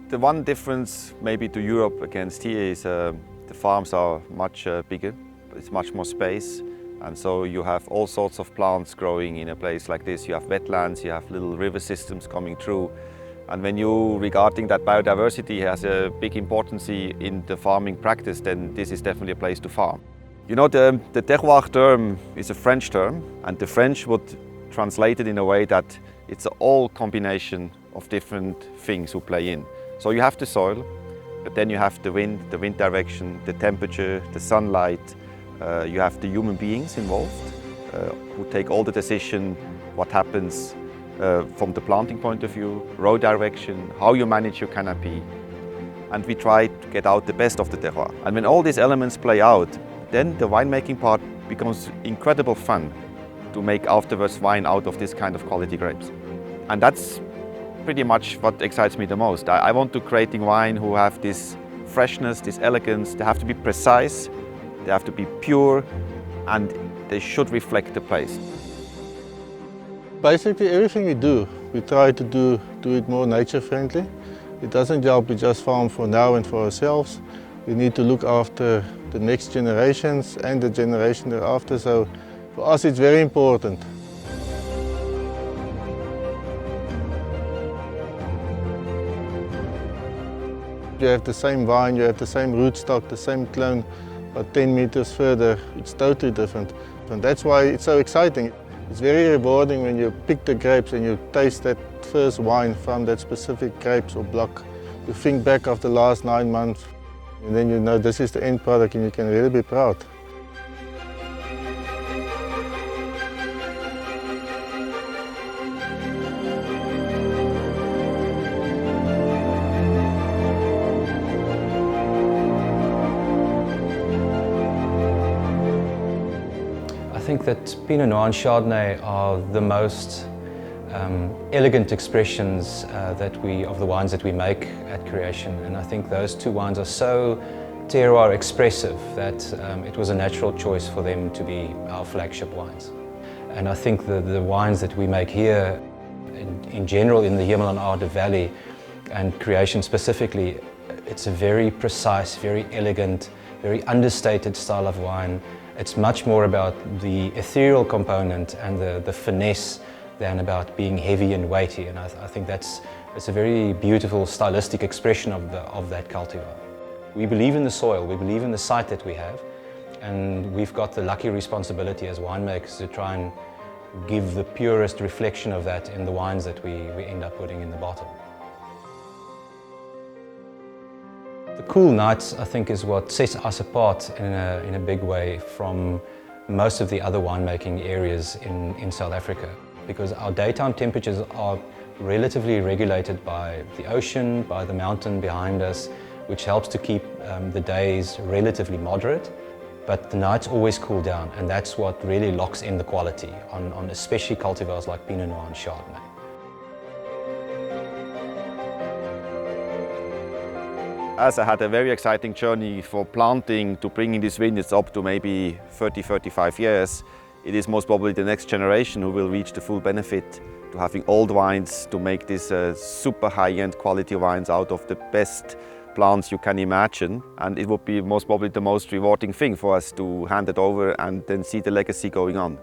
The one difference maybe to Europe against here is the farms are much bigger, it's much more space, and so you have all sorts of plants growing in a place like this. You have wetlands, you have little river systems coming through, and when you regarding that biodiversity has a big importance in the farming practice, then this is definitely a place to farm. You know, the terroir term is a French term, and the French would translate it in a way that it's an all combination of different things who play in. So you have the soil, but then you have the wind direction, the temperature, the sunlight. You have the human beings involved who take all the decision, what happens from the planting point of view, row direction, how you manage your canopy. And we try to get out the best of the terroir. And when all these elements play out, then the winemaking part becomes incredible fun to make afterwards wine out of this kind of quality grapes. And that's pretty much what excites me the most. I want to creating wine who have this freshness, this elegance. They have to be precise, they have to be pure, and they should reflect the place. Basically everything we do, we try to do it more nature friendly. It doesn't help we just farm for now and for ourselves. We need to look after the next generations and the generation thereafter, so for us it's very important. You have the same vine, you have the same rootstock, the same clone, but 10 meters further it's totally different. And that's why it's so exciting. It's very rewarding when you pick the grapes and you taste that first wine from that specific grapes or block. You think back of the last 9 months, and then you know this is the end product and you can really be proud. I think that Pinot Noir and Chardonnay are the most elegant expressions of the wines that we make at Creation, and I think those two wines are so terroir expressive that it was a natural choice for them to be our flagship wines. And I think the wines that we make here, in general in the Hemel en Aarde Valley and Creation specifically, it's a very precise, very elegant, very understated style of wine. It's much more about the ethereal component and the finesse than about being heavy and weighty, and I think it's a very beautiful stylistic expression of that cultivar. We believe in the soil, we believe in the site that we have, and we've got the lucky responsibility as winemakers to try and give the purest reflection of that in the wines that we end up putting in the bottle. The cool nights, I think, is what sets us apart in a big way from most of the other winemaking areas in South Africa, because our daytime temperatures are relatively regulated by the ocean, by the mountain behind us, which helps to keep the days relatively moderate, but the nights always cool down, and that's what really locks in the quality on especially cultivars like Pinot Noir and Chardonnay. As I had a very exciting journey for planting to bringing these vineyards up to maybe 30-35 years, it is most probably the next generation who will reach the full benefit to having old wines, to make these super high-end quality wines out of the best plants you can imagine. And it would be most probably the most rewarding thing for us to hand it over and then see the legacy going on.